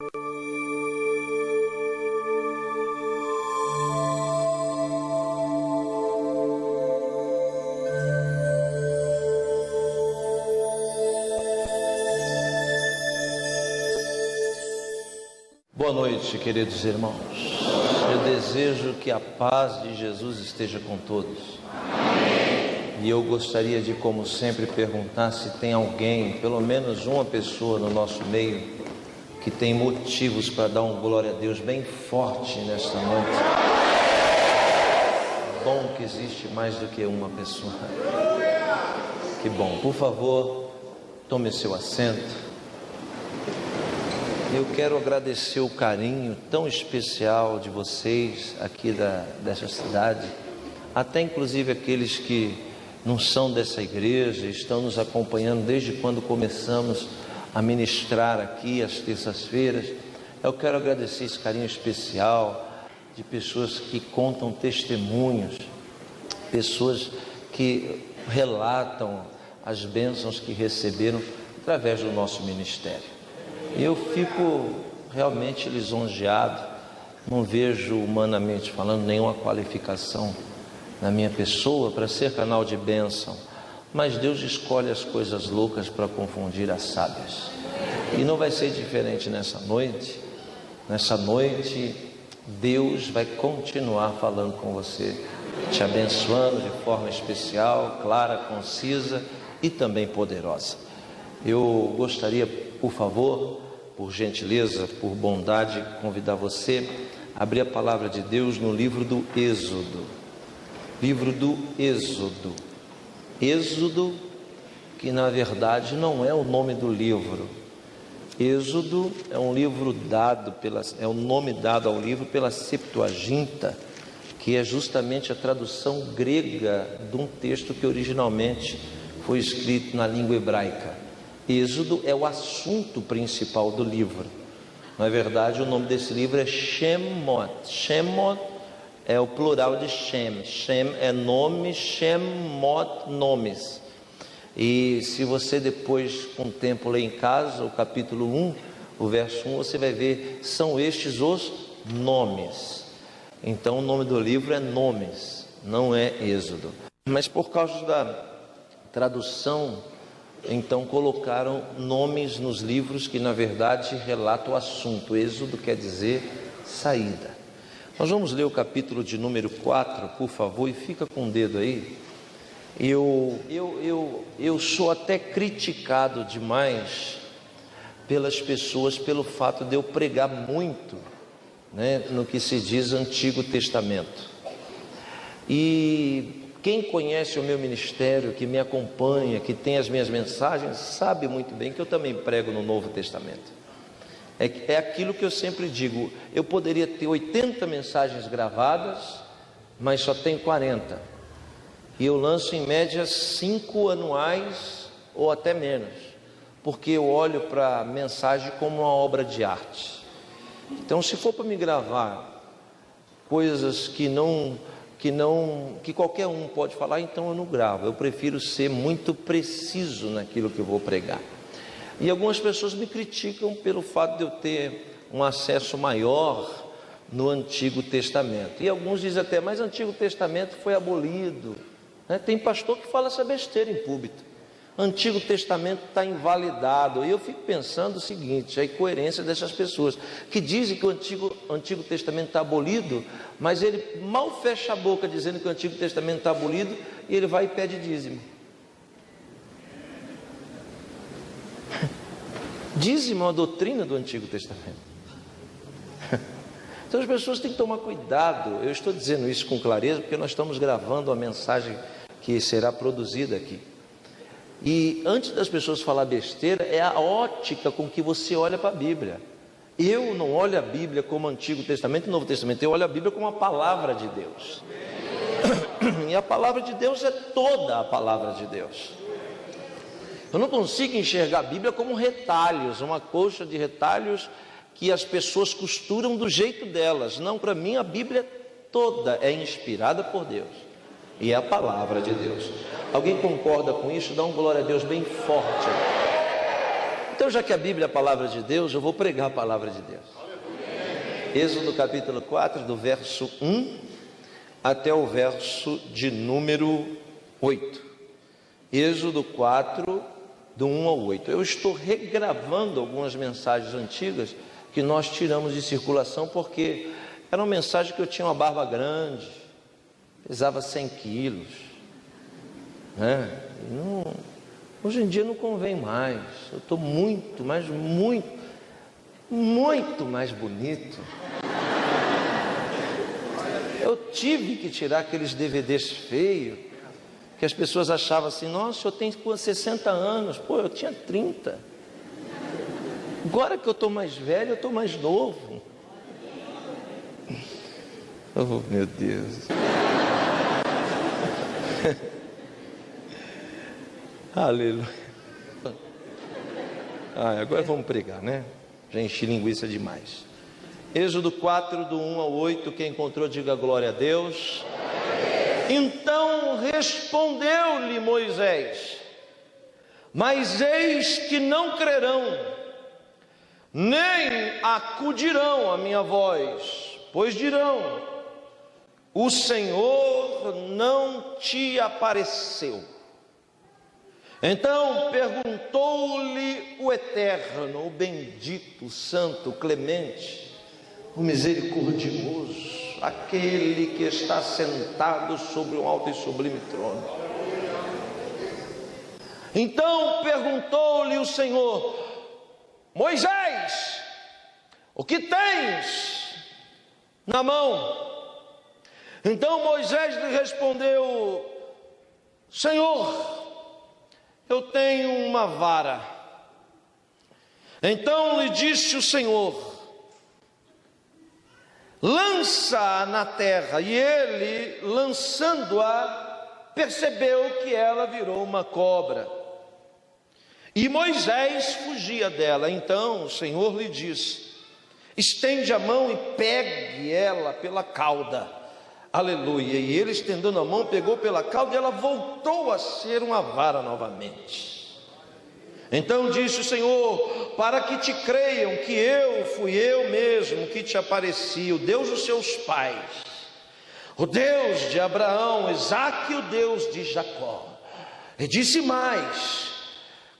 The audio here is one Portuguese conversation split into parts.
Boa noite, queridos irmãos. Eu desejo que a paz de Jesus esteja com todos. Amém. E eu gostaria de, como sempre, perguntar se tem alguém, pelo menos uma pessoa no nosso meio, que tem motivos para dar um glória a Deus bem forte nesta noite. Bom que existe mais do que uma pessoa. Que bom. Por favor, tome seu assento. Eu quero agradecer o carinho tão especial de vocês aqui dessa cidade, até inclusive aqueles que não são dessa igreja, estão nos acompanhando desde quando começamos a ministrar aqui às terças-feiras. Eu quero agradecer esse carinho especial de pessoas que contam testemunhos, pessoas que relatam as bênçãos que receberam através do nosso ministério. Eu fico realmente lisonjeado, não vejo humanamente falando nenhuma qualificação na minha pessoa para ser canal de bênção, mas Deus escolhe as coisas loucas para confundir as sábias, e não vai ser diferente nessa noite. Nessa noite Deus vai continuar falando com você, te abençoando de forma especial, clara, concisa e também poderosa. Eu gostaria, por favor, por gentileza, por bondade, convidar você a abrir a palavra de Deus no livro do Êxodo. Livro do Êxodo. Êxodo, que na verdade não é o nome do livro. Êxodo é um livro dado é o nome dado ao livro pela Septuaginta, que é justamente a tradução grega de um texto que originalmente foi escrito na língua hebraica. Êxodo é o assunto principal do livro. Na verdade, o nome desse livro é Shemot. Shemot é o plural de Shem. Shem é nome, Shemot, nomes. E se você depois, com o tempo, ler em casa o capítulo 1, o verso 1, você vai ver, são estes os nomes. Então o nome do livro é Nomes, não é Êxodo. Mas por causa da tradução, então colocaram nomes nos livros que na verdade relatam o assunto. Êxodo quer dizer saída. Nós vamos ler o capítulo de número 4, por favor, e fica com o dedo aí. Eu sou até criticado demais pelas pessoas pelo fato de eu pregar muito, né, no que se diz Antigo Testamento. E quem conhece o meu ministério, que me acompanha, que tem as minhas mensagens, sabe muito bem que eu também prego no Novo Testamento. É aquilo que eu sempre digo, eu poderia ter 80 mensagens gravadas, mas só tenho 40. E eu lanço em média 5 anuais ou até menos, porque eu olho para a mensagem como uma obra de arte. Então, se for para me gravar coisas que qualquer um pode falar, então eu não gravo. Eu prefiro ser muito preciso naquilo que eu vou pregar. E algumas pessoas me criticam pelo fato de eu ter um acesso maior no Antigo Testamento. E alguns dizem até, mas o Antigo Testamento foi abolido, né? Tem pastor que fala essa besteira em púlpito. Antigo Testamento está invalidado. E eu fico pensando o seguinte, a incoerência dessas pessoas que dizem que o Antigo Testamento está abolido, mas ele mal fecha a boca dizendo que o Antigo Testamento está abolido e ele vai e pede dízimo. Dízimo é uma doutrina do Antigo Testamento. Então as pessoas têm que tomar cuidado. Eu estou dizendo isso com clareza porque nós estamos gravando a mensagem que será produzida aqui. E antes das pessoas falar besteira, é a ótica com que você olha para a Bíblia. Eu não olho a Bíblia como Antigo Testamento e Novo Testamento, eu olho a Bíblia como a palavra de Deus. E a palavra de Deus é toda a palavra de Deus. Eu não consigo enxergar a Bíblia como retalhos, uma colcha de retalhos que as pessoas costuram do jeito delas. Não, para mim a Bíblia toda é inspirada por Deus e é a palavra de Deus. Alguém concorda com isso? Dá um glória a Deus bem forte. Então, já que a Bíblia é a palavra de Deus, eu vou pregar a palavra de Deus. Êxodo capítulo 4, do verso 1 até o verso de número 8. Êxodo 4, do 1 ao 8. Eu estou regravando algumas mensagens antigas que nós tiramos de circulação, porque era uma mensagem que eu tinha uma barba grande, pesava 100 quilos, né? Hoje em dia não convém mais. Eu estou muito mais bonito. Eu tive que tirar aqueles DVDs feios, que as pessoas achavam assim: nossa, eu tenho 60 anos. Pô, eu tinha 30. Agora que eu estou mais velho, eu estou mais novo. Oh, meu Deus. Aleluia. Agora vamos pregar, né? Já enchi linguiça demais. Êxodo 4, do 1 ao 8. Quem encontrou, diga glória a Deus. Então respondeu-lhe Moisés: mas eis que não crerão, nem acudirão à minha voz, pois dirão: o Senhor não te apareceu. Então perguntou-lhe o Eterno, o bendito, o santo, o clemente, o misericordioso, aquele que está sentado sobre um alto e sublime trono. Então perguntou-lhe o Senhor: Moisés, o que tens na mão? Então Moisés lhe respondeu: Senhor, eu tenho uma vara. Então lhe disse o Senhor: lança-a na terra. E ele, lançando-a, percebeu que ela virou uma cobra. E Moisés fugia dela. Então o Senhor lhe disse: estende a mão e pegue ela pela cauda. Aleluia. E ele, estendendo a mão, pegou pela cauda, e ela voltou a ser uma vara novamente. Então disse o Senhor: para que te creiam que fui eu mesmo que te apareci, o Deus dos seus pais, o Deus de Abraão, Isaque, e o Deus de Jacó. E disse mais: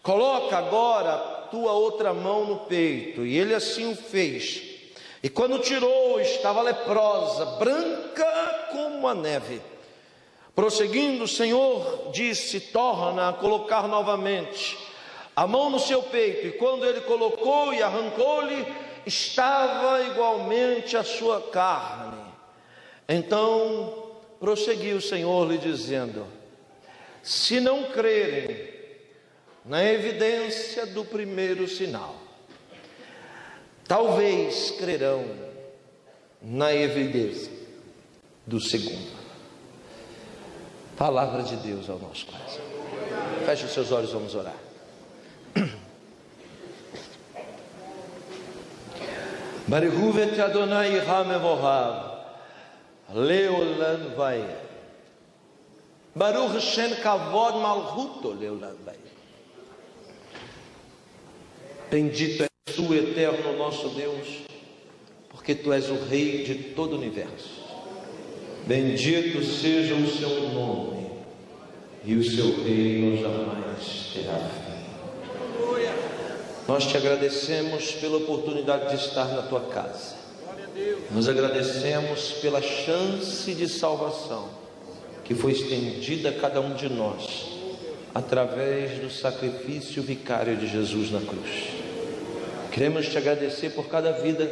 coloca agora a tua outra mão no peito. E ele assim o fez. E quando tirou, estava leprosa, branca como a neve. Prosseguindo, o Senhor disse: torna a colocar novamente a mão no seu peito. E quando ele colocou e arrancou-lhe, estava igualmente a sua carne. Então prosseguiu o Senhor lhe dizendo: se não crerem na evidência do primeiro sinal, talvez crerão na evidência do segundo. Palavra de Deus ao nosso coração. Feche os seus olhos, vamos orar. Barihuvet Adonai Hamevohav Leolam vai. Baruch Shen Kavod Malchuto Leolam vai. Bendito és tu, eterno nosso Deus, porque tu és o Rei de todo o universo. Bendito seja o seu nome, e o seu reino jamais terá fim. Nós te agradecemos pela oportunidade de estar na tua casa. Nos agradecemos pela chance de salvação que foi estendida a cada um de nós através do sacrifício vicário de Jesus na cruz. Queremos te agradecer por cada vida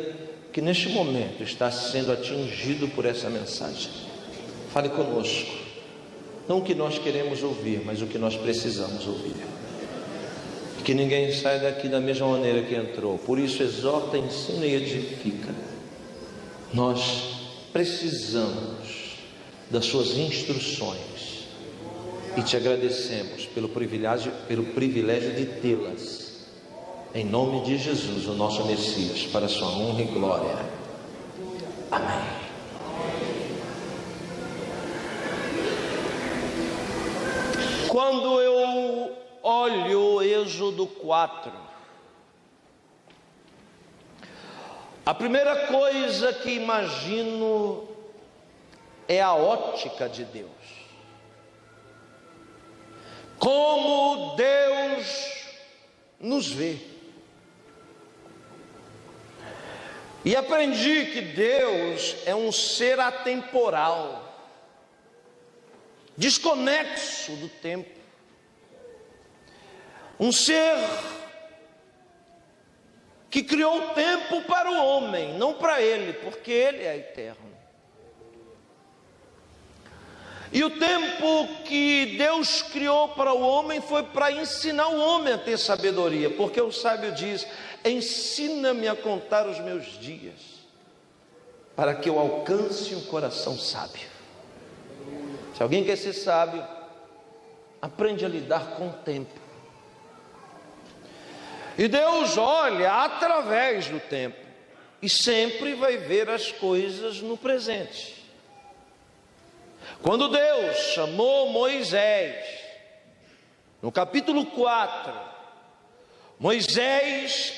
que neste momento está sendo atingido por essa mensagem. Fale conosco, não o que nós queremos ouvir, mas o que nós precisamos ouvir. Que ninguém saia daqui da mesma maneira que entrou. Por isso, exorta, ensina e edifica. Nós precisamos das suas instruções e te agradecemos pelo privilégio de tê-las. Em nome de Jesus, o nosso Messias, para a sua honra e glória. Amém. Quando eu olho Êxodo 4, A primeira coisa que imagino é a ótica de Deus. Como Deus nos vê. E aprendi que Deus é um ser atemporal, desconexo do tempo. Um ser que criou o tempo para o homem, não para ele, porque ele é eterno. E o tempo que Deus criou para o homem foi para ensinar o homem a ter sabedoria, porque o sábio diz: ensina-me a contar os meus dias, para que eu alcance um coração sábio. Se alguém quer ser sábio, aprende a lidar com o tempo. E Deus olha através do tempo e sempre vai ver as coisas no presente. Quando Deus chamou Moisés, no capítulo 4, Moisés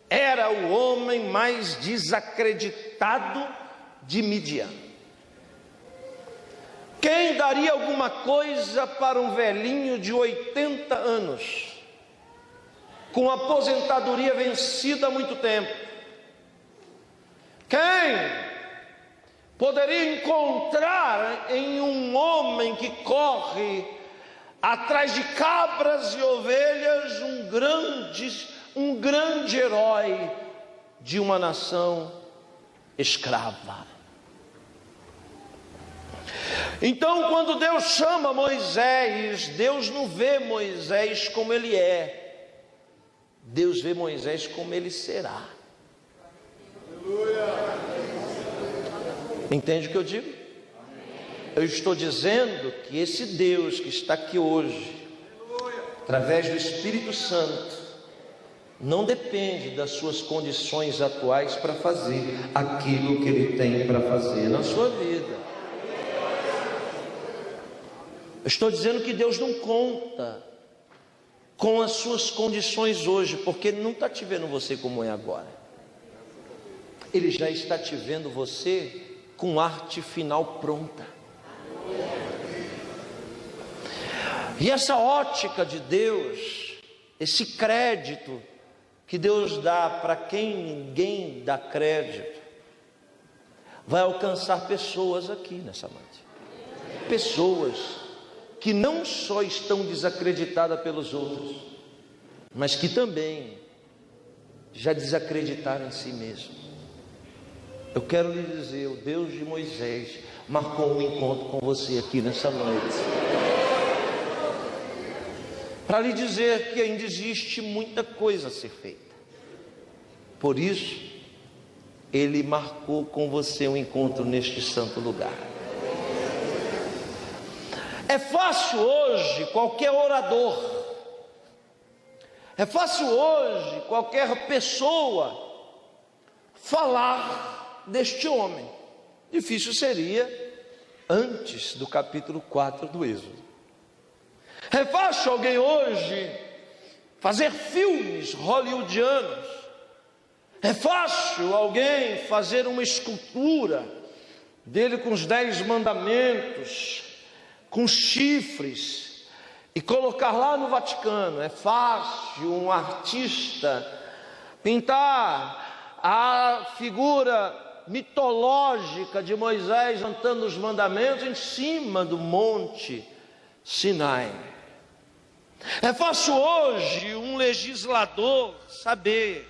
era o homem mais desacreditado de Midian. Quem daria alguma coisa para um velhinho de 80 anos, com aposentadoria vencida há muito tempo? Quem poderia encontrar em um homem que corre atrás de cabras e ovelhas um grande herói de uma nação escrava? Então, quando Deus chama Moisés, Deus não vê Moisés como ele é, Deus vê Moisés como ele será. Entende o que eu digo? Eu estou dizendo que esse Deus que está aqui hoje, através do Espírito Santo, não depende das suas condições atuais para fazer aquilo que Ele tem para fazer na sua vida. Eu estou dizendo que Deus não conta com as suas condições hoje, porque Ele não está te vendo você como é agora. Ele já está te vendo você com arte final pronta. E essa ótica de Deus, esse crédito que Deus dá para quem ninguém dá crédito, vai alcançar pessoas aqui nessa noite. Pessoas que não só estão desacreditadas pelos outros, mas que também já desacreditaram em si mesmos. Eu quero lhe dizer, o Deus de Moisés marcou um encontro com você aqui nessa noite, para lhe dizer que ainda existe muita coisa a ser feita. Por isso, Ele marcou com você um encontro neste santo lugar. É fácil hoje qualquer orador, é fácil hoje qualquer pessoa falar deste homem. Difícil seria antes do capítulo 4 do Êxodo. É fácil alguém hoje fazer filmes hollywoodianos. É fácil alguém fazer uma escultura dele com os 10 mandamentos, com chifres, e colocar lá no Vaticano. É fácil um artista pintar a figura mitológica de Moisés cantando os mandamentos em cima do monte Sinai. É fácil hoje um legislador saber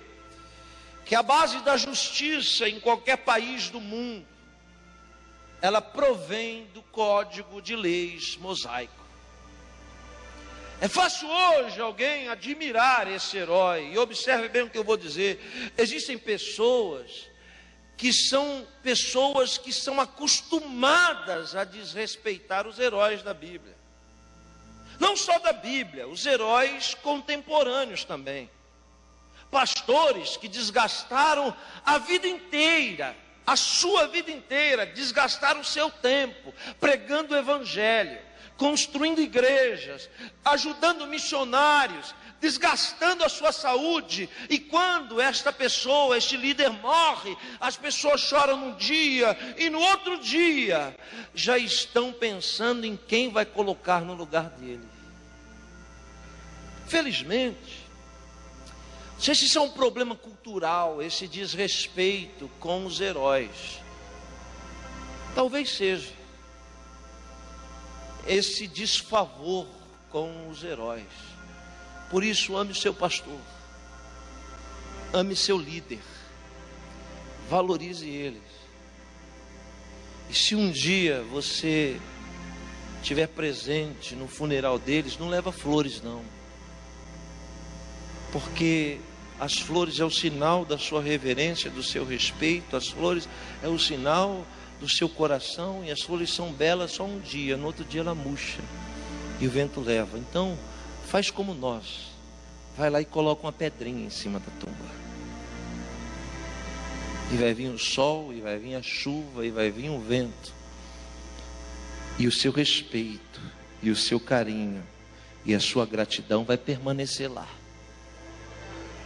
que a base da justiça em qualquer país do mundo, ela provém do Código de Leis mosaico. É fácil hoje alguém admirar esse herói. E observe bem o que eu vou dizer. Existem pessoas que são acostumadas a desrespeitar os heróis da Bíblia. Não só da Bíblia, os heróis contemporâneos também. Pastores que desgastaram a vida inteira, a sua vida inteira, desgastaram o seu tempo pregando o Evangelho, construindo igrejas, ajudando missionários, desgastando a sua saúde, e quando esta pessoa, este líder morre, as pessoas choram num dia, e no outro dia, já estão pensando em quem vai colocar no lugar dele. Felizmente, não sei se isso é um problema cultural, esse desrespeito com os heróis. Talvez seja esse desfavor com os heróis. Por isso, ame o seu pastor, ame seu líder, valorize eles. E se um dia você estiver presente no funeral deles, não leva flores não, porque as flores é o sinal da sua reverência, do seu respeito. As flores é o sinal do seu coração, e as flores são belas só um dia, no outro dia ela murcha e o vento leva. Então faz como nós, vai lá e coloca uma pedrinha em cima da tumba, e vai vir o sol, e vai vir a chuva, e vai vir o vento, e o seu respeito, e o seu carinho, e a sua gratidão vai permanecer lá,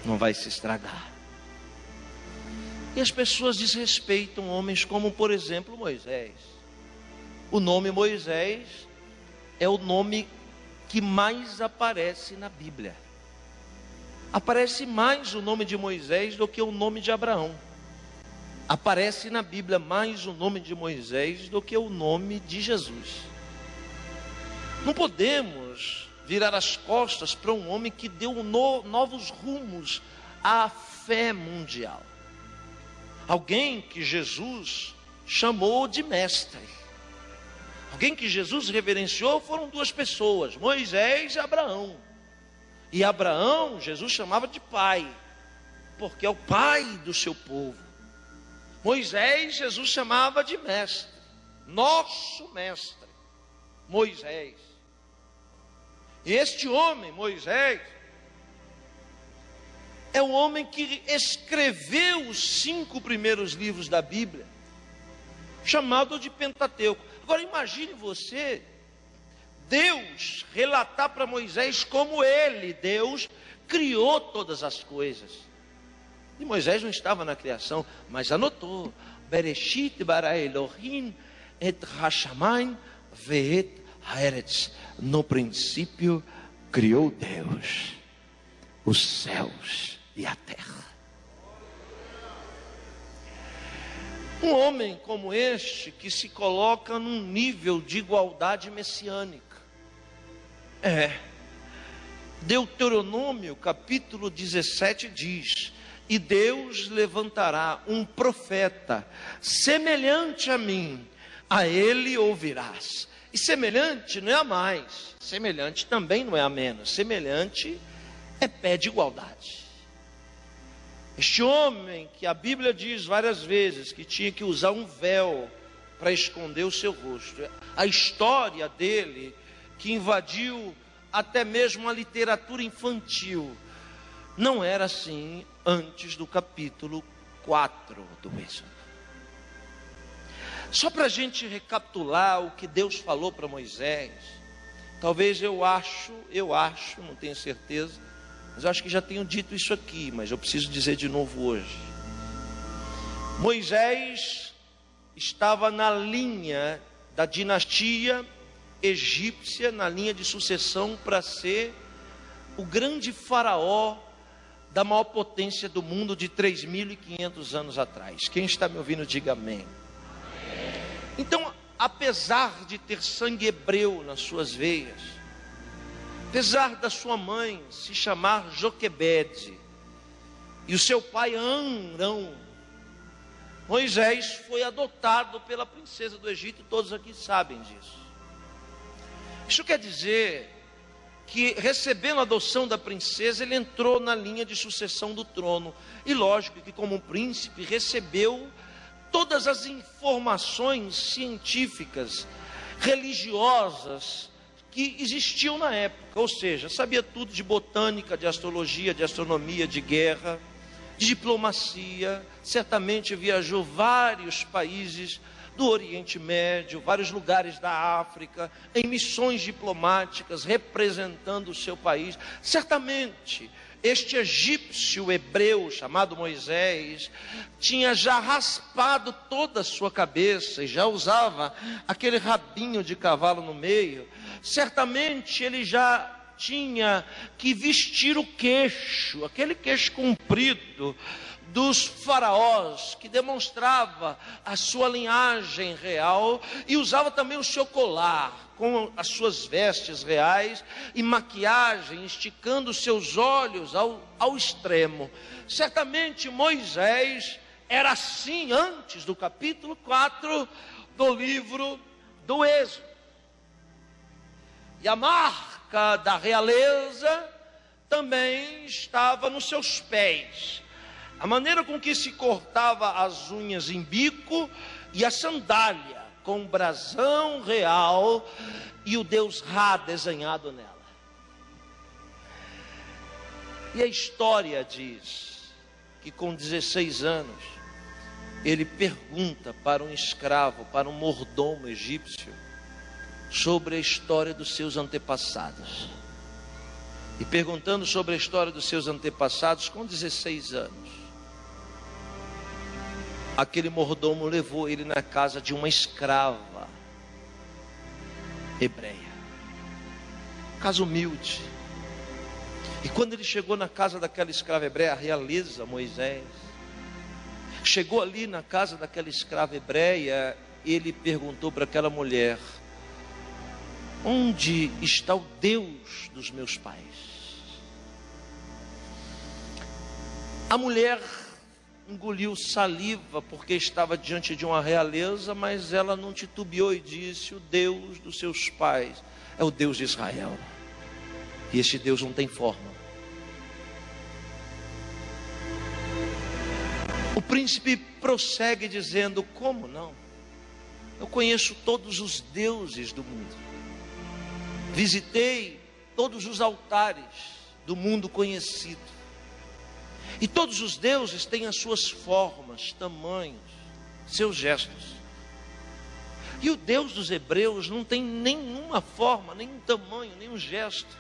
não vai se estragar. E as pessoas desrespeitam homens como, por exemplo, Moisés. O nome Moisés é o nome que mais aparece na Bíblia. Aparece mais o nome de Moisés do que o nome de Abraão. Aparece na Bíblia mais o nome de Moisés do que o nome de Jesus. Não podemos virar as costas para um homem que deu novos rumos à fé mundial. Alguém que Jesus chamou de mestre. Alguém que Jesus reverenciou foram duas pessoas, Moisés e Abraão. E Abraão, Jesus chamava de pai, porque é o pai do seu povo. Moisés, Jesus chamava de mestre, nosso mestre, Moisés. E este homem, Moisés, é o homem que escreveu os 5 primeiros livros da Bíblia, chamado de Pentateuco. Agora imagine você, Deus relatar para Moisés como ele, Deus, criou todas as coisas. E Moisés não estava na criação, mas anotou: Bereshit bara Elohim et hashamayim ve'et haaretz. No princípio criou Deus os céus e a terra. Um homem como este, que se coloca num nível de igualdade messiânica. Deuteronômio capítulo 17 diz: e Deus levantará um profeta semelhante a mim, a ele ouvirás. E semelhante não é a mais, semelhante também não é a menos, semelhante é pé de igualdade. Este homem que a Bíblia diz várias vezes que tinha que usar um véu para esconder o seu rosto. A história dele, que invadiu até mesmo a literatura infantil, não era assim antes do capítulo 4 do Êxodo. Só para a gente recapitular o que Deus falou para Moisés, talvez eu acho, não tenho certeza, mas eu acho que já tenho dito isso aqui, mas eu preciso dizer de novo hoje. Moisés estava na linha da dinastia egípcia, na linha de sucessão para ser o grande faraó da maior potência do mundo de 3.500 anos atrás. Quem está me ouvindo, diga amém. Então, apesar de ter sangue hebreu nas suas veias, apesar da sua mãe se chamar Joquebede e o seu pai Amrão, Moisés foi adotado pela princesa do Egito, todos aqui sabem disso. Isso quer dizer que, recebendo a adoção da princesa, ele entrou na linha de sucessão do trono. E lógico que, como príncipe, recebeu todas as informações científicas, religiosas que existiam na época. Ou seja, sabia tudo de botânica, de astrologia, de astronomia, de guerra, de diplomacia. Certamente viajou vários países do Oriente Médio, vários lugares da África, em missões diplomáticas, representando o seu país. Certamente, este egípcio hebreu chamado Moisés tinha já raspado toda a sua cabeça e já usava aquele rabinho de cavalo no meio. Certamente ele já tinha que vestir o queixo, aquele queixo comprido dos faraós, que demonstrava a sua linhagem real, e usava também o seu colar com as suas vestes reais e maquiagem, esticando seus olhos ao extremo. Certamente Moisés era assim antes do capítulo 4 do livro do Êxodo. E a marca da realeza também estava nos seus pés. A maneira com que se cortava as unhas em bico e a sandália com brasão real e o Deus Ra desenhado nela. E a história diz que com 16 anos ele pergunta para um escravo, para um mordomo egípcio, sobre a história dos seus antepassados. E perguntando sobre a história dos seus antepassados, com 16 anos, aquele mordomo levou ele na casa de uma escrava hebreia, casa humilde. E quando ele chegou na casa daquela escrava hebreia, a realeza Moisés chegou ali na casa daquela escrava hebreia, ele perguntou para aquela mulher: onde está o Deus dos meus pais? A mulher engoliu saliva, porque estava diante de uma realeza, mas ela não titubeou e disse: o Deus dos seus pais é o Deus de Israel, e este Deus não tem forma. O príncipe prossegue dizendo: como não? Eu conheço todos os deuses do mundo, visitei todos os altares do mundo conhecido, e todos os deuses têm as suas formas, tamanhos, seus gestos. E o Deus dos hebreus não tem nenhuma forma, nenhum tamanho, nenhum gesto.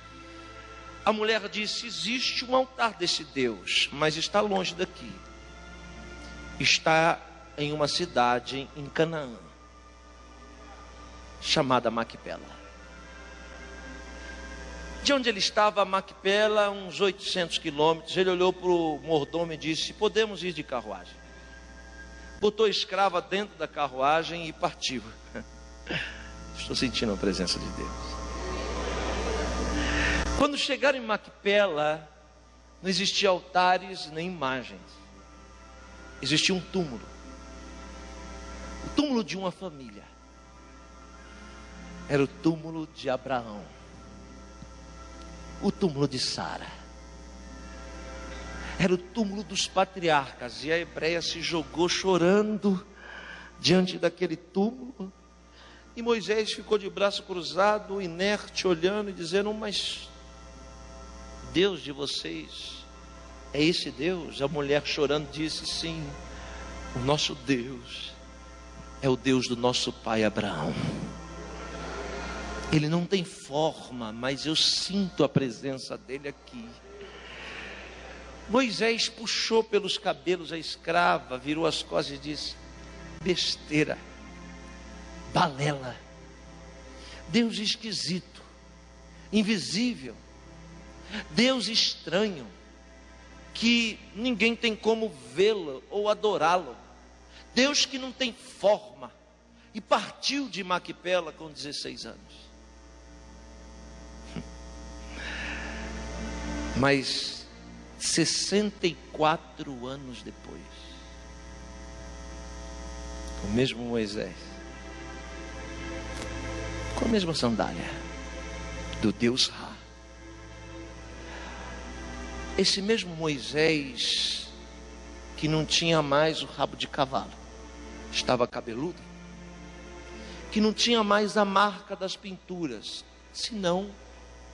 A mulher disse: existe um altar desse Deus, mas está longe daqui. Está em uma cidade em Canaã, chamada Macpela. De onde ele estava, Macpela, uns 800 quilômetros. Ele olhou para o mordomo e disse: podemos ir de carruagem. Botou a escrava dentro da carruagem e partiu. Estou sentindo a presença de Deus. Quando chegaram em Macpela, não existia altares nem imagens. Existia um túmulo. O túmulo de uma família. Era o túmulo de Abraão, o túmulo de Sara, era o túmulo dos patriarcas. E a hebreia se jogou chorando diante daquele túmulo, e Moisés ficou de braço cruzado, inerte, olhando e dizendo: mas Deus de vocês é esse Deus? A mulher chorando disse: sim, o nosso Deus é o Deus do nosso pai Abraão. Ele não tem forma, mas eu sinto a presença dele aqui. Moisés puxou pelos cabelos a escrava, virou as costas e disse: besteira, balela, Deus esquisito, invisível, Deus estranho, que ninguém tem como vê-lo ou adorá-lo, Deus que não tem forma. E partiu de Macpela com 16 anos. Mas 64 anos depois, o mesmo Moisés, com a mesma sandália do Deus Ra, esse mesmo Moisés que não tinha mais o rabo de cavalo, estava cabeludo, que não tinha mais a marca das pinturas, senão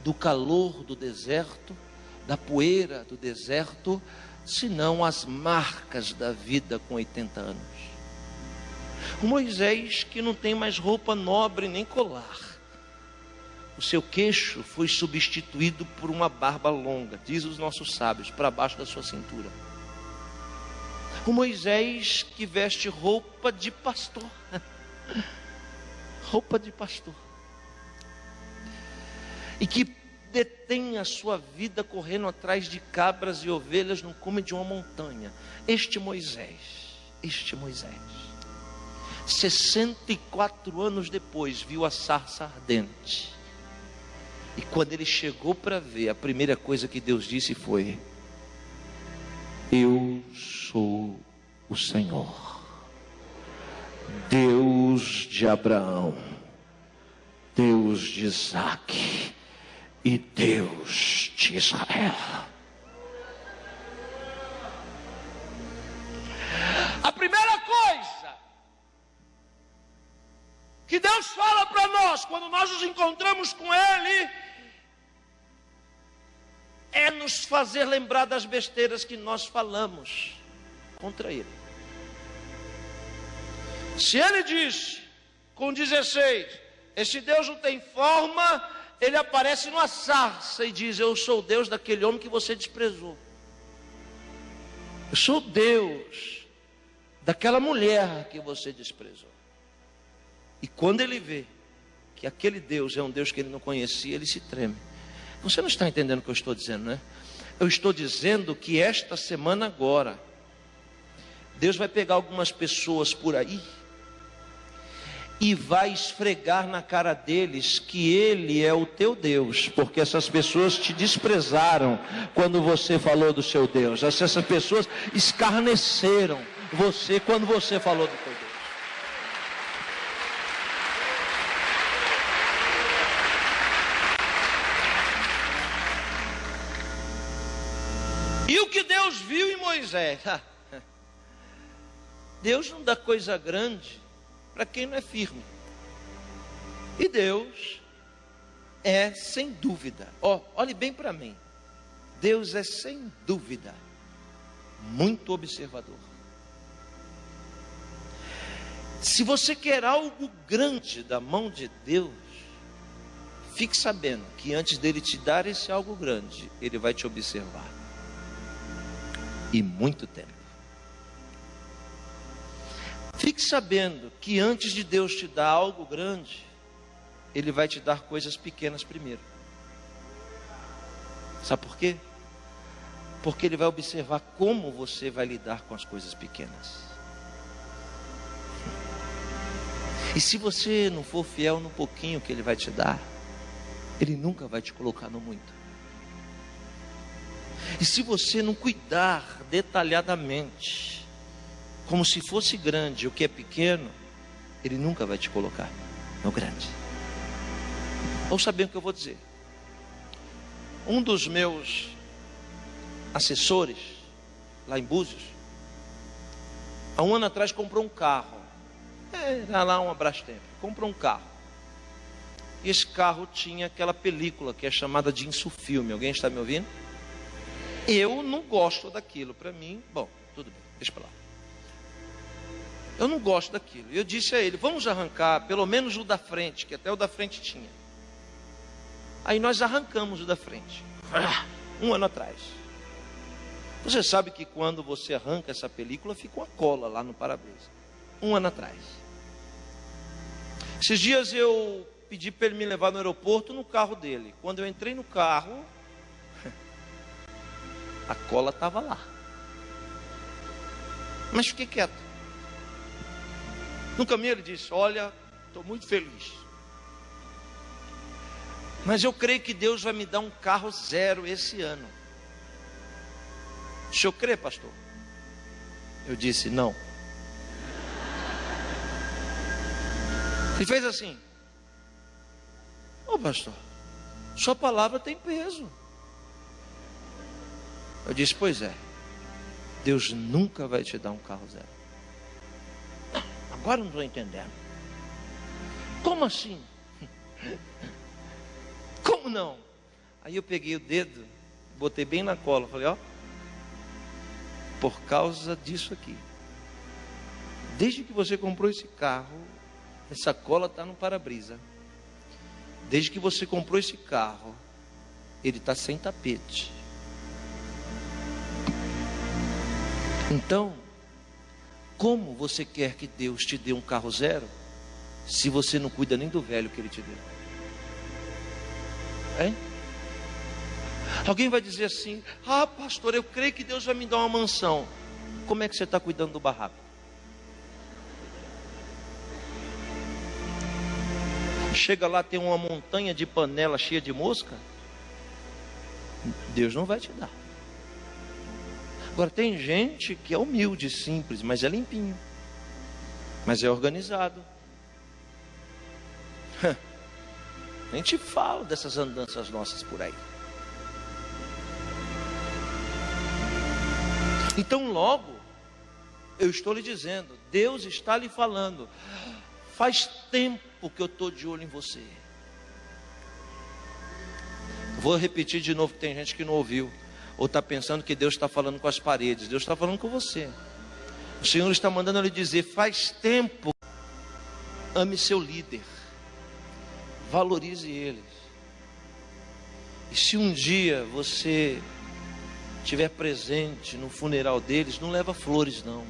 do calor do deserto, da poeira do deserto, senão as marcas da vida com 80 anos. O Moisés que não tem mais roupa nobre nem colar. O seu queixo foi substituído por uma barba longa, diz os nossos sábios, para baixo da sua cintura. O Moisés que veste roupa de pastor. Roupa de pastor. E que detém a sua vida correndo atrás de cabras e ovelhas no cume de uma montanha. Este Moisés, 64 anos depois, viu a sarça ardente. E quando ele chegou para ver, a primeira coisa que Deus disse foi: eu sou o Senhor, Deus de Abraão, Deus de Isaque e Deus de Israel. A primeira coisa que Deus fala para nós quando nós nos encontramos com Ele é nos fazer lembrar das besteiras que nós falamos contra Ele. Se Ele diz com 16, esse Deus não tem forma, Ele aparece numa sarça e diz: eu sou o Deus daquele homem que você desprezou. Eu sou o Deus daquela mulher que você desprezou. E quando ele vê que aquele Deus é um Deus que ele não conhecia, ele se treme. Você não está entendendo o que eu estou dizendo, né? Eu estou dizendo que esta semana agora, Deus vai pegar algumas pessoas por aí e vai esfregar na cara deles que Ele é o teu Deus, porque essas pessoas te desprezaram quando você falou do seu Deus. Essas pessoas escarneceram você quando você falou do teu Deus. E o que Deus viu em Moisés? Deus não dá coisa grande para quem não é firme. E Deus é sem dúvida, olhe bem para mim, Deus é sem dúvida muito observador. Se você quer algo grande da mão de Deus, fique sabendo que antes dele te dar esse algo grande, ele vai te observar. E muito tempo. Fique sabendo que antes de Deus te dar algo grande, Ele vai te dar coisas pequenas primeiro. Sabe por quê? Porque Ele vai observar como você vai lidar com as coisas pequenas. E se você não for fiel no pouquinho que Ele vai te dar, Ele nunca vai te colocar no muito. E se você não cuidar detalhadamente, como se fosse grande o que é pequeno, Ele nunca vai te colocar no grande. Ouça bem o que eu vou dizer. Um dos meus assessores, lá em Búzios, há um ano atrás comprou um carro. Era lá um Brastemp. Comprou um carro. E esse carro tinha aquela película que é chamada de insufilme. Alguém está me ouvindo? Eu não gosto daquilo. Para mim, bom, tudo bem, deixa para lá. Eu não gosto daquilo. Eu disse a ele: vamos arrancar pelo menos o da frente, que até o da frente tinha. Aí nós arrancamos o da frente. Um ano atrás. Você sabe que quando você arranca essa película, fica uma cola lá no para-brisa. Um ano atrás. Esses dias eu pedi para ele me levar no aeroporto no carro dele. Quando eu entrei no carro, a cola estava lá. Mas fiquei quieto. No caminho ele disse: olha, estou muito feliz, mas eu creio que Deus vai me dar um carro zero esse ano. O senhor crê, pastor? Eu disse: não. Ele fez assim: ô pastor, sua palavra tem peso. Eu disse: pois é, Deus nunca vai te dar um carro zero. Agora não estou entendendo. Como assim? Como não? Aí eu peguei o dedo, botei bem na cola, falei: ó, por causa disso aqui, Desde que você comprou esse carro, essa cola está no para-brisa. Desde que você comprou esse carro, ele está sem tapete. Então, como você quer que Deus te dê um carro zero, se você não cuida nem do velho que Ele te deu? Hein? Alguém vai dizer assim: ah, pastor, eu creio que Deus vai me dar uma mansão. Como é que você está cuidando do barraco? Chega lá, tem uma montanha de panela cheia de mosca. Deus não vai te dar. Agora, tem gente que é humilde, simples, mas é limpinho, mas é organizado. A gente fala dessas andanças nossas por aí. Então, logo, eu estou lhe dizendo, Deus está lhe falando: faz tempo que eu estou de olho em você. Vou repetir de novo, que tem gente que não ouviu, ou está pensando que Deus está falando com as paredes. Deus está falando com você. O Senhor está mandando lhe dizer: faz tempo. Ame seu líder, valorize eles. E se um dia você estiver presente no funeral deles, não leva flores não,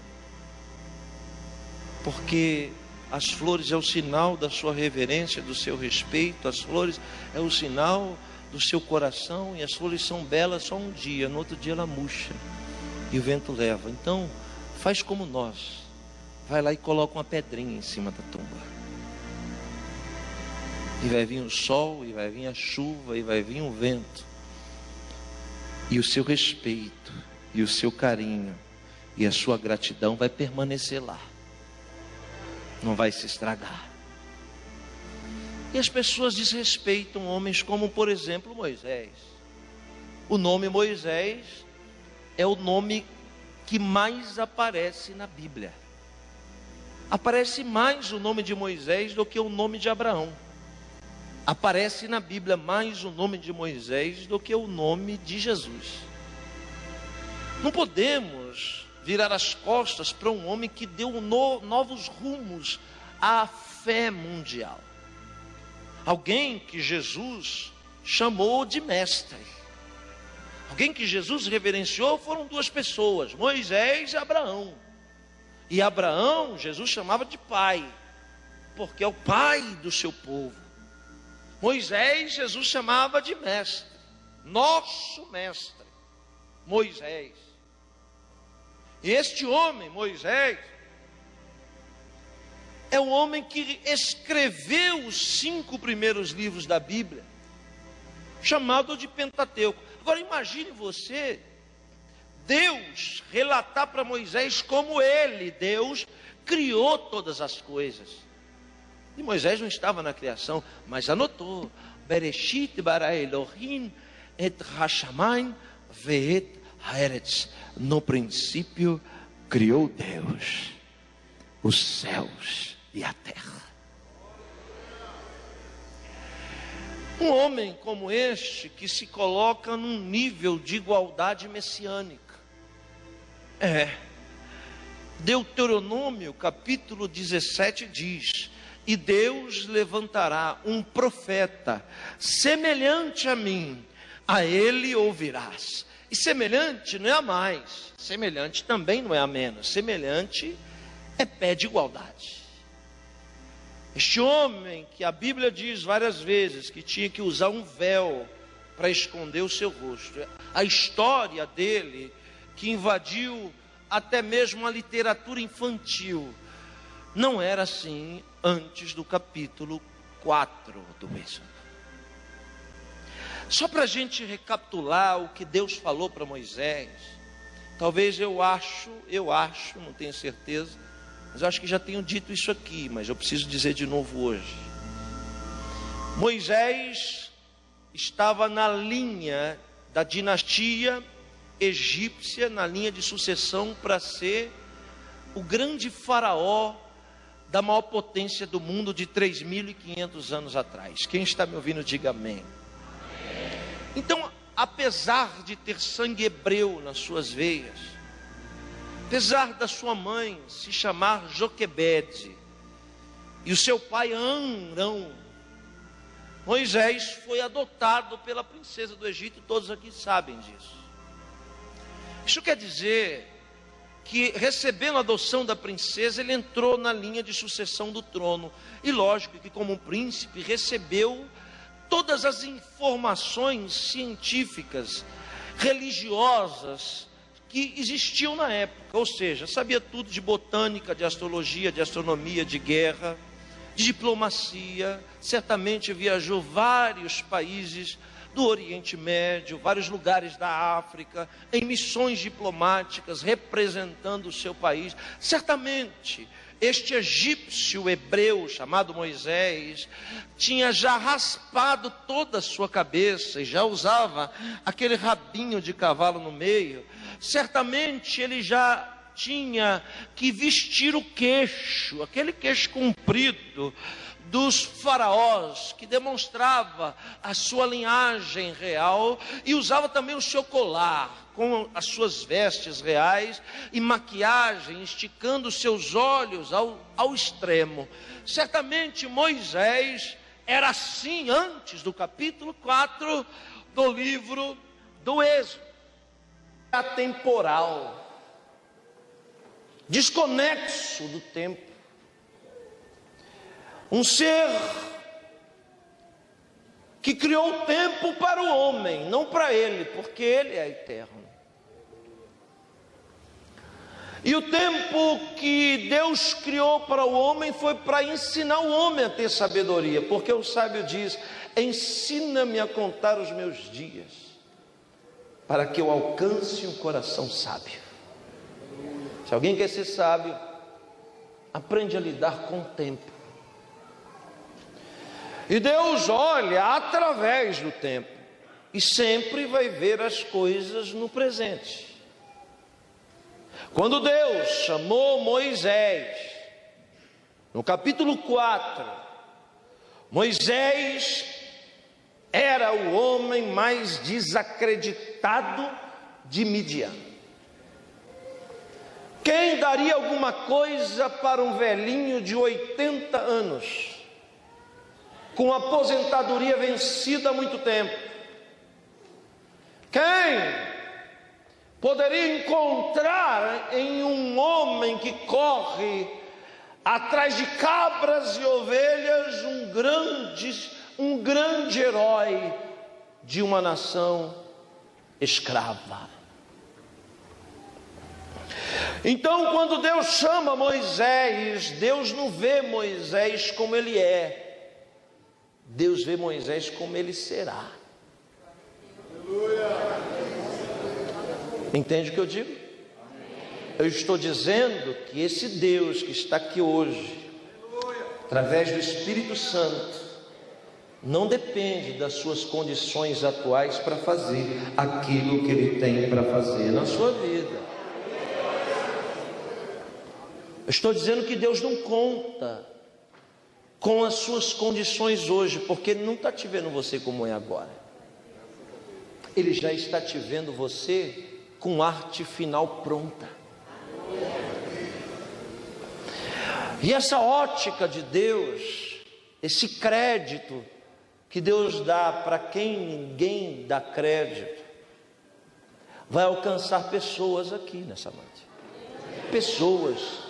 porque as flores é o sinal da sua reverência, do seu respeito. As flores é o sinal do seu coração, e as flores são belas só um dia, no outro dia ela murcha e o vento leva. Então faz como nós, vai lá e coloca uma pedrinha em cima da tumba, e vai vir o sol, e vai vir a chuva, e vai vir o vento, e o seu respeito, e o seu carinho, e a sua gratidão vai permanecer lá, não vai se estragar. E as pessoas desrespeitam homens como, por exemplo, Moisés. O nome Moisés é o nome que mais aparece na Bíblia. Aparece mais o nome de Moisés do que o nome de Abraão. Aparece na Bíblia mais o nome de Moisés do que o nome de Jesus. Não podemos virar as costas para um homem que deu novos rumos à fé mundial. Alguém que Jesus chamou de mestre. Alguém que Jesus reverenciou foram duas pessoas, Moisés e Abraão. E Abraão, Jesus chamava de pai, porque é o pai do seu povo. Moisés, Jesus chamava de mestre, nosso mestre, Moisés. E este homem, Moisés, é o homem que escreveu os 5 primeiros livros da Bíblia, chamado de Pentateuco. Agora imagine você, Deus relatar para Moisés como ele, Deus, criou todas as coisas. E Moisés não estava na criação, mas anotou: Bereshit bara Elohim et hashamayim ve'et haaretz. No princípio criou Deus os céus e a terra. Um homem como este, que se coloca num nível de igualdade messiânica. Deuteronômio capítulo 17 diz: e Deus levantará um profeta semelhante a mim, a ele ouvirás. E semelhante não é a mais, semelhante também não é a menos, semelhante é pé de igualdade. Este homem que a Bíblia diz várias vezes que tinha que usar um véu para esconder o seu rosto. A história dele, que invadiu até mesmo a literatura infantil, não era assim antes do capítulo 4 do Êxodo. Só para a gente recapitular o que Deus falou para Moisés, talvez eu acho, não tenho certeza, mas eu acho que já tenho dito isso aqui, mas eu preciso dizer de novo hoje. Moisés estava na linha da dinastia egípcia, na linha de sucessão para ser o grande faraó da maior potência do mundo de 3.500 anos atrás. Quem está me ouvindo, diga amém. Então, apesar de ter sangue hebreu nas suas veias, Apesar da sua mãe se chamar Joquebede e o seu pai Amrão, Moisés foi adotado pela princesa do Egito, todos aqui sabem disso. Isso quer dizer que, recebendo a adoção da princesa, ele entrou na linha de sucessão do trono. E lógico que, como um príncipe, recebeu todas as informações científicas, religiosas, que existiam na época. Ou seja, sabia tudo de botânica, de astrologia, de astronomia, de guerra, de diplomacia. Certamente viajou vários países do Oriente Médio, vários lugares da África, em missões diplomáticas, representando o seu país. Certamente, este egípcio hebreu, chamado Moisés, tinha já raspado toda a sua cabeça, e já usava aquele rabinho de cavalo no meio. Certamente, ele já tinha que vestir o queixo, aquele queixo comprido dos faraós, que demonstrava a sua linhagem real, e usava também o seu colar, com as suas vestes reais, e maquiagem, esticando os seus olhos ao extremo. Certamente Moisés era assim antes do capítulo 4 do livro do Êxodo. Atemporal, desconexo do tempo, um ser que criou o tempo para o homem, não para ele, porque ele é eterno. E o tempo que Deus criou para o homem foi para ensinar o homem a ter sabedoria, porque o sábio diz: ensina-me a contar os meus dias, para que eu alcance um coração sábio. Se alguém quer ser sábio, aprende a lidar com o tempo. E Deus olha através do tempo e sempre vai ver as coisas no presente. Quando Deus chamou Moisés, no capítulo 4, Moisés era o homem mais desacreditado de Midian. Quem daria alguma coisa para um velhinho de 80 anos, com aposentadoria vencida há muito tempo? Quem poderia encontrar em um homem que corre atrás de cabras e ovelhas um grande herói de uma nação escrava? Então, quando Deus chama Moisés, Deus não vê Moisés como ele é, Deus vê Moisés como ele será. Entende o que eu digo? Eu estou dizendo que esse Deus que está aqui hoje, através do Espírito Santo, não depende das suas condições atuais para fazer aquilo que ele tem para fazer na sua vida. Eu estou dizendo que Deus não conta com as suas condições hoje, porque Ele não está te vendo você como é agora. Ele já está te vendo você com arte final pronta. E essa ótica de Deus, esse crédito que Deus dá para quem ninguém dá crédito, vai alcançar pessoas aqui nessa noite. Pessoas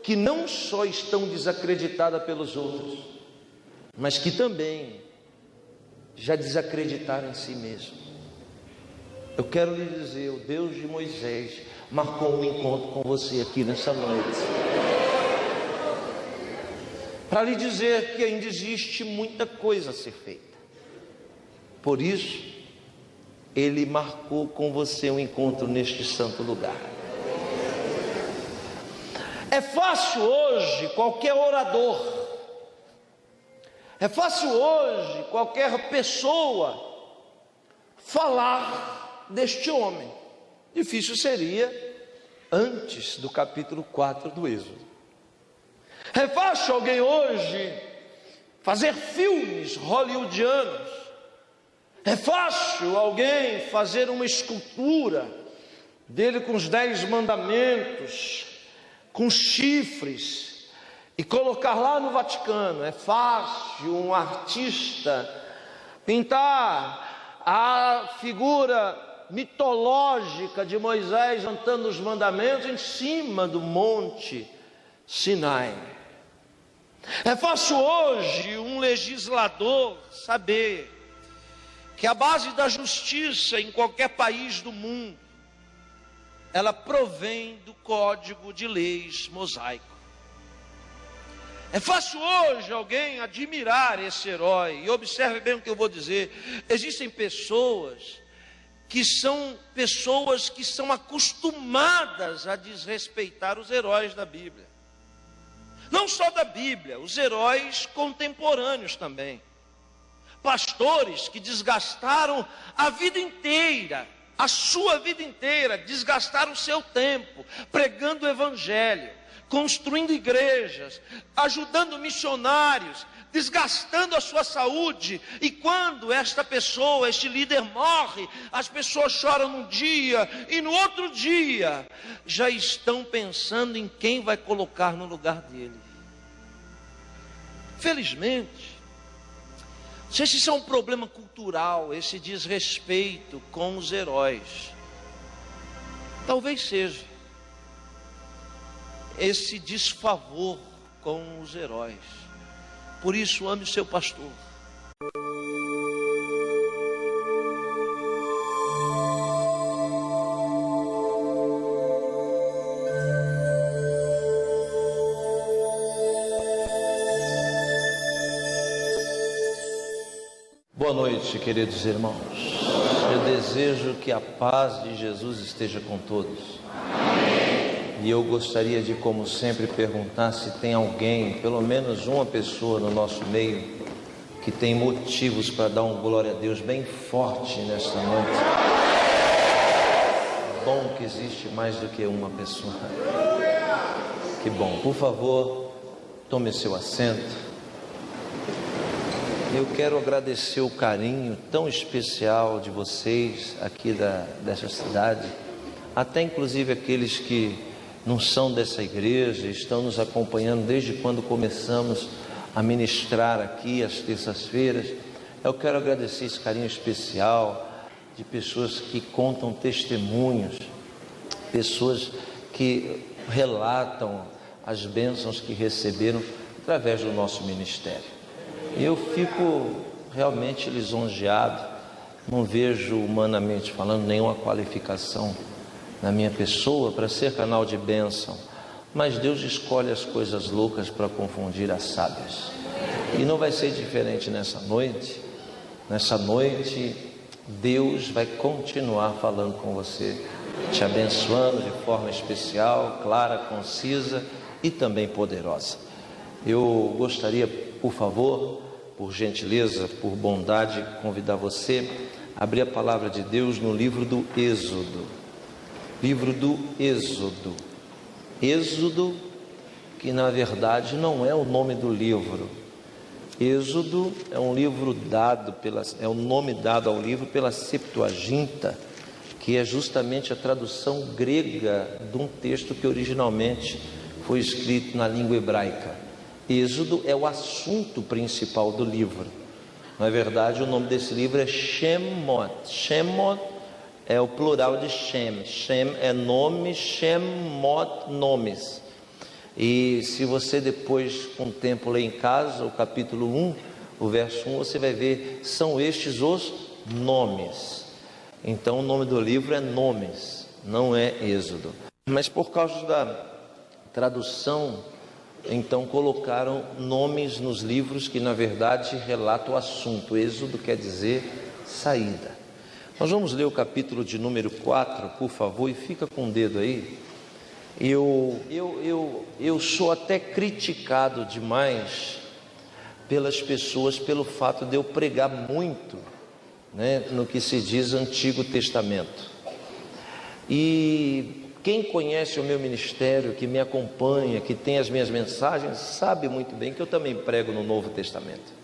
que não só estão desacreditadas pelos outros, mas que também já desacreditaram em si mesmos. Eu quero lhe dizer, o Deus de Moisés marcou um encontro com você aqui nessa noite, para lhe dizer que ainda existe muita coisa a ser feita. Por isso, Ele marcou com você um encontro neste santo lugar. É fácil hoje qualquer orador, é fácil hoje qualquer pessoa falar deste homem. Difícil seria antes do capítulo 4 do Êxodo. É fácil alguém hoje fazer filmes hollywoodianos. É fácil alguém fazer uma escultura dele com os 10 mandamentos, com chifres, e colocar lá no Vaticano. É fácil um artista pintar a figura mitológica de Moisés cantando os mandamentos em cima do monte Sinai. É fácil hoje um legislador saber que a base da justiça em qualquer país do mundo, ela provém do Código de Leis mosaico. É fácil hoje alguém admirar esse herói, e observe bem o que eu vou dizer. Existem pessoas que são acostumadas a desrespeitar os heróis da Bíblia. Não só da Bíblia, os heróis contemporâneos também. Pastores que desgastaram a vida inteira, a sua vida inteira, desgastaram o seu tempo, pregando o Evangelho, construindo igrejas, ajudando missionários, desgastando a sua saúde, e quando esta pessoa, este líder morre, as pessoas choram num dia, e no outro dia, já estão pensando em quem vai colocar no lugar dele. Felizmente, não sei se isso é um problema cultural, esse desrespeito com os heróis. Talvez seja esse desfavor com os heróis. Por isso, ame o seu pastor. Boa noite, queridos irmãos. Eu desejo que a paz de Jesus esteja com todos. E eu gostaria de, como sempre, perguntar se tem alguém, pelo menos uma pessoa no nosso meio, que tem motivos para dar um glória a Deus bem forte nesta noite. Bom que existe mais do que uma pessoa. Que bom. Por favor, tome seu assento. Eu quero agradecer o carinho tão especial de vocês aqui dessa cidade, até inclusive aqueles que não são dessa igreja, estão nos acompanhando desde quando começamos a ministrar aqui às terças-feiras. Eu quero agradecer esse carinho especial de pessoas que contam testemunhos, pessoas que relatam as bênçãos que receberam através do nosso ministério. E eu fico realmente lisonjeado, não vejo humanamente falando nenhuma qualificação na minha pessoa para ser canal de bênção, mas Deus escolhe as coisas loucas para confundir as sábias, e não vai ser diferente nessa noite. Nessa noite Deus vai continuar falando com você, te abençoando de forma especial, clara, concisa e também poderosa. Eu gostaria, por favor, por gentileza, por bondade, convidar você a abrir a palavra de Deus no livro do Êxodo. Livro do Êxodo. Êxodo, que na verdade não é o nome do livro. Êxodo é um livro é o nome dado ao livro pela Septuaginta, que é justamente a tradução grega de um texto que originalmente foi escrito na língua hebraica. Êxodo é o assunto principal do livro. Na verdade, o nome desse livro é Shemot. Shemot é o plural de Shem. Shem é nome, Shemot, nomes. E se você depois, com o tempo, ler em casa o capítulo 1, o verso 1, você vai ver, são estes os nomes. Então o nome do livro é Nomes, não é Êxodo. Mas por causa da tradução, então colocaram nomes nos livros que na verdade relatam o assunto. Êxodo quer dizer saída. Nós vamos ler o capítulo de número 4, por favor, e fica com o dedo aí. Eu sou até criticado demais pelas pessoas pelo fato de eu pregar muito, no que se diz Antigo Testamento. E quem conhece o meu ministério, que me acompanha, que tem as minhas mensagens, sabe muito bem que eu também prego no Novo Testamento.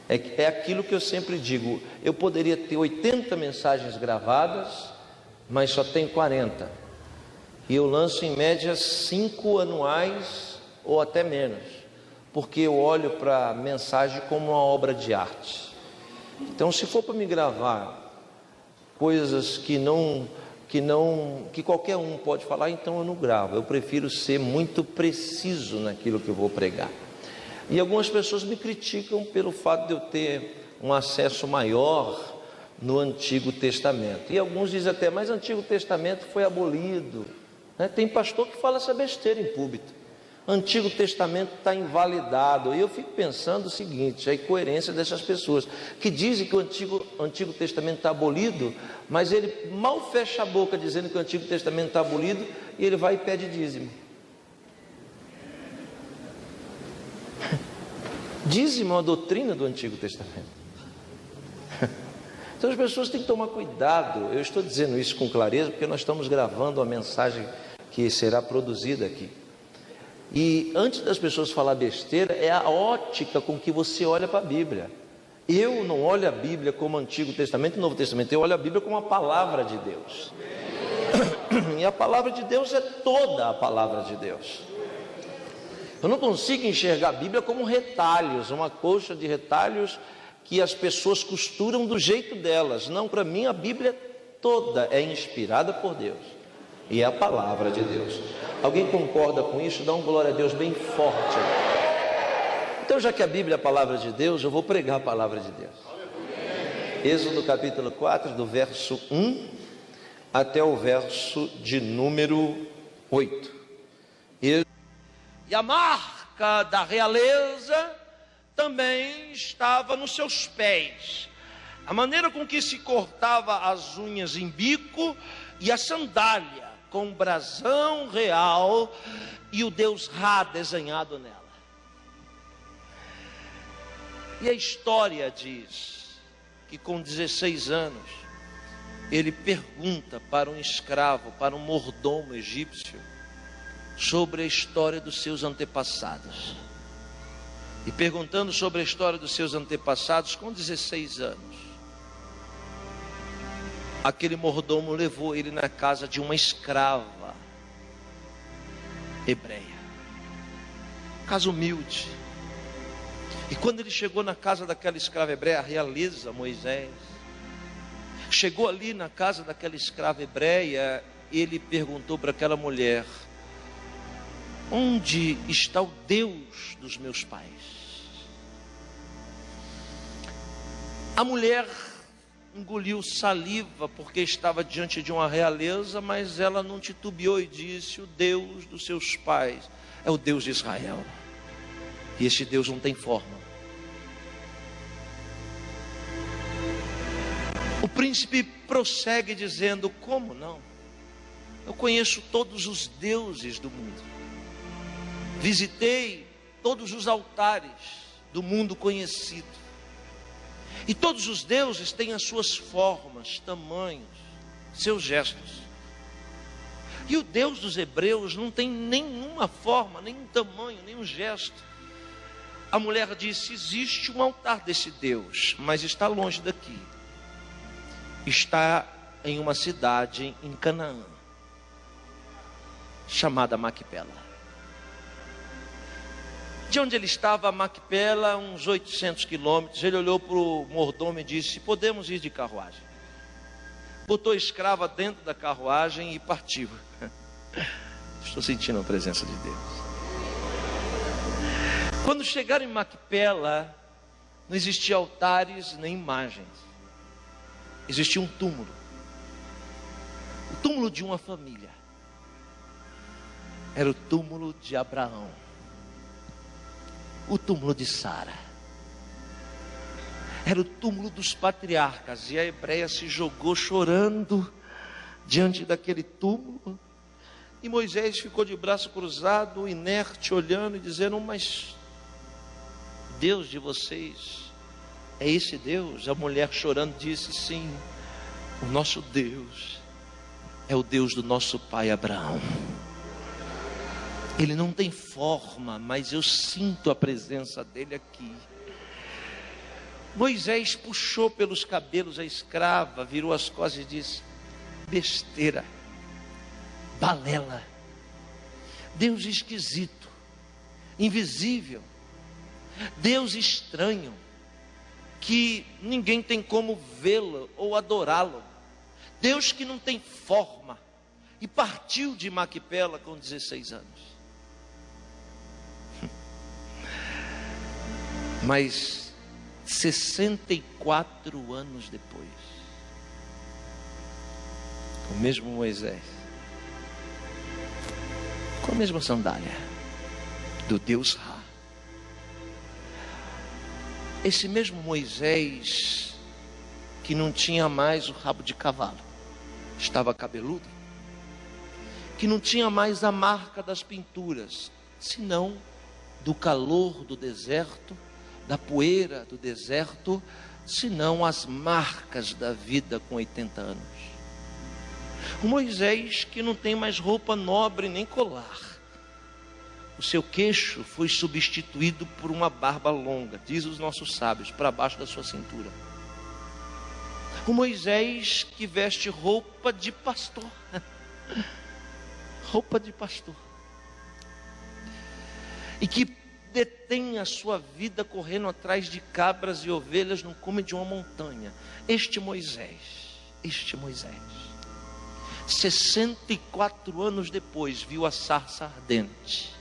É aquilo que eu sempre digo, eu poderia ter 80 mensagens gravadas mas só tenho 40. E eu lanço em média 5 anuais ou até menos, porque eu olho para a mensagem como uma obra de arte. Então, se for para me gravar coisas que qualquer um pode falar, então eu não gravo. Eu prefiro ser muito preciso naquilo que eu vou pregar. E algumas pessoas me criticam pelo fato de eu ter um acesso maior no Antigo Testamento. E alguns dizem até, mas o Antigo Testamento foi abolido, né? Tem pastor que fala essa besteira em púlpito. Antigo Testamento está invalidado. E eu fico pensando o seguinte, a incoerência dessas pessoas que dizem que o Antigo Testamento está abolido, mas ele mal fecha a boca dizendo que o Antigo Testamento está abolido, e ele vai e pede dízimo. Dízimo é uma doutrina do Antigo Testamento. Então as pessoas têm que tomar cuidado. Eu estou dizendo isso com clareza porque nós estamos gravando a mensagem que será produzida aqui. E antes das pessoas falar besteira, é a ótica com que você olha para a Bíblia. Eu não olho a Bíblia como Antigo Testamento e Novo Testamento, eu olho a Bíblia como a palavra de Deus. E a palavra de Deus é toda a palavra de Deus. Eu não consigo enxergar a Bíblia como retalhos, uma colcha de retalhos que as pessoas costuram do jeito delas. Não, para mim a Bíblia toda é inspirada por Deus e é a palavra de Deus. Alguém concorda com isso? Dá um glória a Deus bem forte. Então, já que a Bíblia é a palavra de Deus, eu vou pregar a palavra de Deus. Êxodo capítulo 4, do verso 1 até o verso de número 8. E a marca da realeza também estava nos seus pés. A maneira com que se cortava as unhas em bico e a sandália com o brasão real e o Deus Ra desenhado nela. E a história diz que com 16 anos ele pergunta para um escravo, para um mordomo egípcio, sobre a história dos seus antepassados. E perguntando sobre a história dos seus antepassados, com 16 anos, aquele mordomo levou ele na casa de uma escrava hebreia, casa humilde. E quando ele chegou na casa daquela escrava hebreia, a realeza Moisés chegou ali na casa daquela escrava hebreia, ele perguntou para aquela mulher: onde está o Deus dos meus pais? A mulher engoliu saliva porque estava diante de uma realeza, mas ela não titubeou e disse: o Deus dos seus pais é o Deus de Israel, e este Deus não tem forma. O príncipe prossegue dizendo: como não? Eu conheço todos os deuses do mundo, visitei todos os altares do mundo conhecido, e todos os deuses têm as suas formas, tamanhos, seus gestos. E o Deus dos hebreus não tem nenhuma forma, nenhum tamanho, nenhum gesto. A mulher disse: existe um altar desse Deus, mas está longe daqui. Está em uma cidade em Canaã, chamada Macpela. De onde ele estava, Macpela, uns 800 quilômetros. Ele olhou para o mordomo e disse: podemos ir de carruagem. Botou a escrava dentro da carruagem e partiu. Estou sentindo a presença de Deus. Quando chegaram em Macpela, não existia altares nem imagens. Existia um túmulo. O túmulo de uma família. Era o túmulo de Abraão, o túmulo de Sara, era o túmulo dos patriarcas. E a hebreia se jogou chorando diante daquele túmulo, e Moisés ficou de braço cruzado, inerte, olhando e dizendo: mas Deus de vocês é esse Deus? A mulher chorando disse: sim, o nosso Deus é o Deus do nosso pai Abraão. Ele não tem forma, mas eu sinto a presença dele aqui. Moisés puxou pelos cabelos a escrava, virou as costas e disse: besteira, balela, Deus esquisito, invisível, Deus estranho, que ninguém tem como vê-lo ou adorá-lo, Deus que não tem forma, e partiu de Maquipela com 16 anos. Mas 64 anos depois, o mesmo Moisés, com a mesma sandália do Deus Ra, esse mesmo Moisés que não tinha mais o rabo de cavalo, estava cabeludo, que não tinha mais a marca das pinturas, senão do calor do deserto, da poeira do deserto, senão as marcas da vida com 80 anos. O Moisés que não tem mais roupa nobre nem colar, o seu queixo foi substituído por uma barba longa, diz os nossos sábios, para baixo da sua cintura. O Moisés que veste roupa de pastor, roupa de pastor, e que detém a sua vida correndo atrás de cabras e ovelhas no cume de uma montanha. Este Moisés, 64 anos depois, viu a sarça ardente,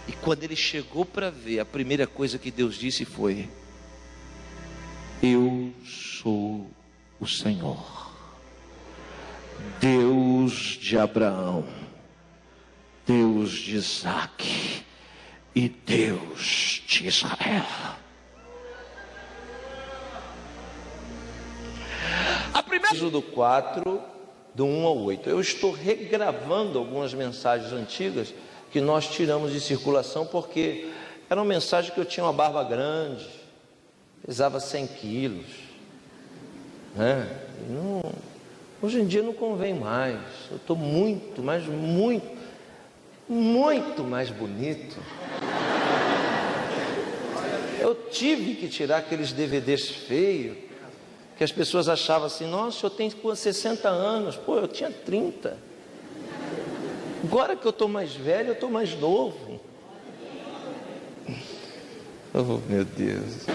e quando ele chegou para ver, a primeira coisa que Deus disse foi: eu sou o Senhor, Deus de Abraão, Deus de Isaque e Deus de Israel. A primeira do 4, do 1 ao 8. Eu estou regravando algumas mensagens antigas que nós tiramos de circulação, porque era uma mensagem que eu tinha uma barba grande, pesava 100 quilos, né? Hoje em dia não convém mais. Eu estou muito mais bonito. Eu tive que tirar aqueles DVDs feios, que as pessoas achavam assim: nossa, o senhor tem 60 anos. Pô, eu tinha 30. Agora que eu estou mais velho, eu estou mais novo. Oh, meu Deus.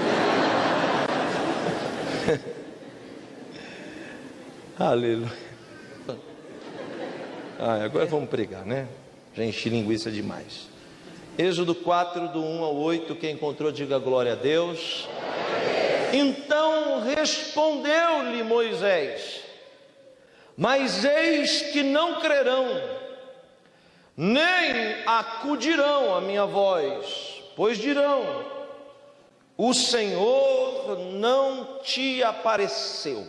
Aleluia. Agora vamos pregar, né? Já enchi linguiça demais. Êxodo 4, do 1 ao 8. Quem encontrou, diga glória a Deus. Então respondeu-lhe Moisés: mas eis que não crerão, nem acudirão à minha voz, pois dirão: o Senhor não te apareceu.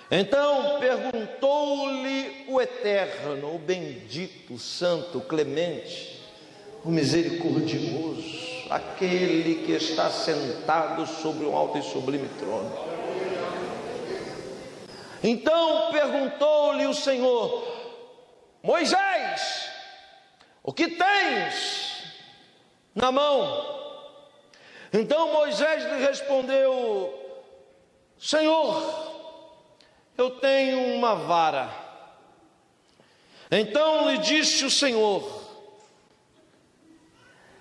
Então perguntou-lhe o Eterno, o bendito, o santo, o clemente, o misericordioso, aquele que está sentado sobre um alto e sublime trono. Então perguntou-lhe o Senhor: Moisés, o que tens na mão? Então Moisés lhe respondeu: Senhor, eu tenho uma vara. Então lhe disse o Senhor: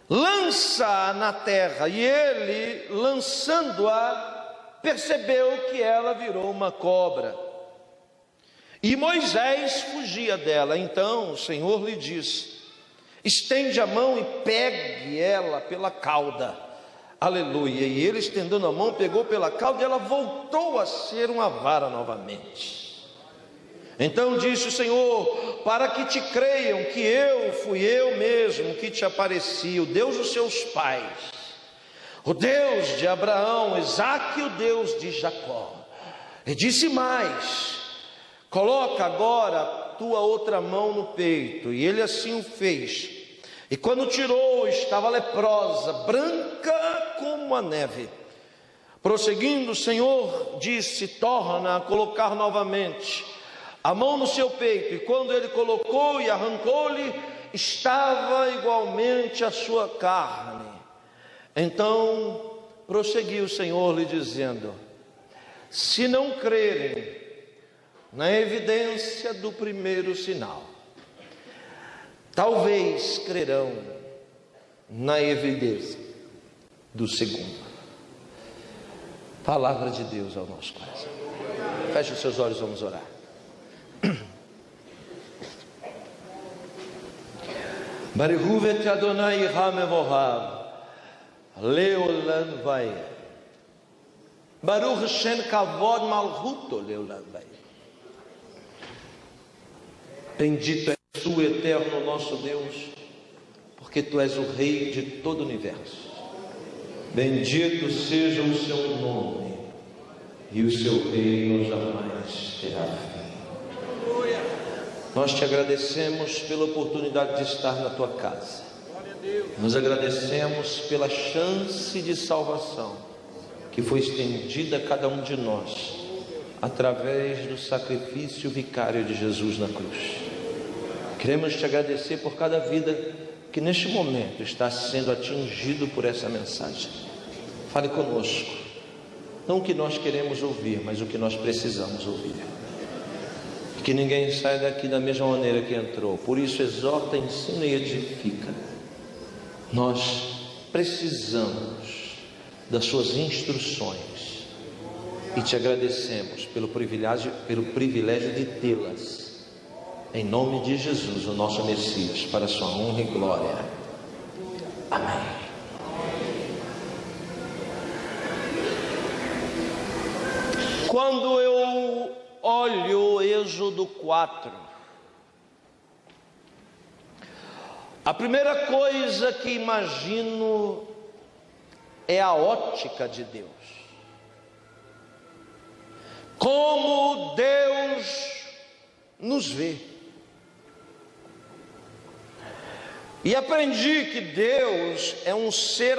lança-a na terra. E ele, lançando-a, percebeu que ela virou uma cobra, e Moisés fugia dela. Então o Senhor lhe disse: estende a mão e pegue ela pela cauda. Aleluia. E ele, estendendo a mão, pegou pela cauda, e ela voltou a ser uma vara novamente. Então disse o Senhor: para que te creiam que fui eu mesmo que te apareci, o Deus dos seus pais, o Deus de Abraão, Isaque, e o Deus de Jacó. E disse mais: coloca agora a tua outra mão no peito. E ele assim o fez. E quando tirou, estava leprosa, branca como a neve. Prosseguindo, o Senhor disse: torna a colocar novamente a mão no seu peito. E quando ele colocou e arrancou-lhe, estava igualmente a sua carne. Então prosseguiu o Senhor lhe dizendo: se não crerem, na evidência do primeiro sinal. Talvez crerão na evidência do segundo. Palavra de Deus ao nosso coração. Feche os seus olhos, vamos orar. Barihuvet Adonai Hamevohav Leolam vai. Baruch Shen Kavod Malchuto Leolam vai. Bendito és tu, eterno nosso Deus, porque tu és o Rei de todo o universo. Bendito seja o seu nome, e o seu reino jamais terá fim. Nós te agradecemos pela oportunidade de estar na tua casa. Nos agradecemos pela chance de salvação que foi estendida a cada um de nós através do sacrifício vicário de Jesus na cruz. Queremos te agradecer por cada vida que neste momento está sendo atingido por essa mensagem. Fale conosco, não o que nós queremos ouvir, mas o que nós precisamos ouvir. Que ninguém saia daqui da mesma maneira que entrou. Por isso exorta, ensina e edifica. Nós precisamos das suas instruções e te agradecemos pelo privilégio de tê-las. Em nome de Jesus, o nosso Messias, para a sua honra e glória. Amém. Quando eu olho Êxodo 4, a primeira coisa que imagino é a ótica de Deus. Como Deus nos vê. E aprendi que Deus é um ser